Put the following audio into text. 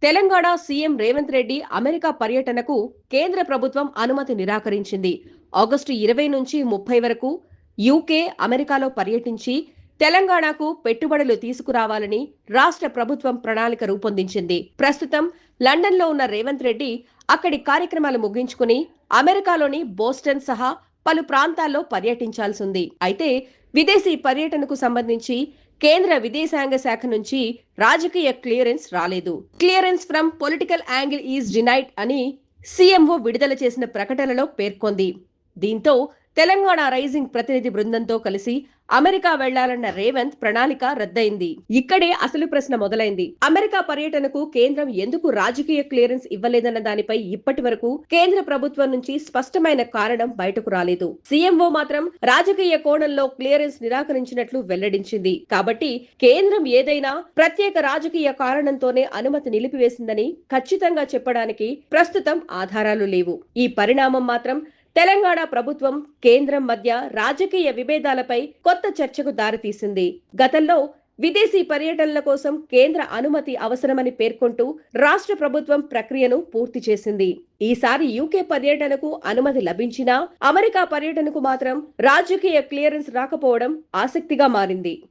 Telangana CM Revanth Reddy America పర్యటనకు కేంద్ర ప్రభుత్వం అనుమతి నిరాకరించింది. ఆగస్టు 20 నుంచి 30 వరకు యూకే, అమెరికాలో పర్యటించి తెలంగాణకు పెట్టుబడులు తీసుకురావాలని రాష్ట్ర ప్రభుత్వం ప్రణాళిక రూపొందించింది. ప్రస్తుతం లండన్లో ఉన్న రేవంత్ రెడ్డి అక్కడి కార్యక్రమాలు ముగించుకుని అమెరికాలోని బోస్టన్ సహా పలు ప్రాంతాల్లో పర్యటించాల్సింది. అయితే విదేశీ పర్యటనకు సంబంధించి కేంద్ర విదేశాంగ శాఖ నుంచి రాజకీయ క్లియరెన్స్ రాలేదు. Clearance from political angle is denied అని సీఎంఓ విడుదల చేసిన ప్రకటనలో పేర్కొంది. దీంతో తెలంగాణ రైజింగ్ ప్రతినిధి బృందంతో కలిసి అమెరికా వెళ్లాలన్న రేవంత్ ప్రణాళిక రద్దయింది. ఇక్కడే అసలు ప్రశ్న మొదలైంది. అమెరికా పర్యటనకు కేంద్రం ఎందుకు రాజకీయ క్లియరెన్స్ ఇవ్వలేదన్న దానిపై ఇప్పటి వరకు కేంద్ర ప్రభుత్వం నుంచి స్పష్టమైన కారణం బయటకు రాలేదు. సీఎంఓ మాత్రం రాజకీయ కోణంలో క్లియరెన్స్ నిరాకరించినట్లు వెల్లడించింది. కాబట్టి కేంద్రం ఏదైనా ప్రత్యేక రాజకీయ కారణంతోనే అనుమతి నిలిపివేసిందని ఖచ్చితంగా చెప్పడానికి ప్రస్తుతం ఆధారాలు లేవు. ఈ పరిణామం మాత్రం తెలంగాణ ప్రభుత్వం, కేంద్రం మధ్య రాజకీయ విభేదాలపై కొత్త చర్చకు దారితీసింది. గతంలో విదేశీ పర్యటనల కోసం కేంద్ర అనుమతి అవసరమని పేర్కొంటూ రాష్ట్ర ప్రభుత్వం ప్రక్రియను పూర్తి చేసింది. ఈసారి యూకే పర్యటనకు అనుమతి లభించినా అమెరికా పర్యటనకు మాత్రం రాజకీయ క్లియరెన్స్ రాకపోవడం ఆసక్తిగా మారింది.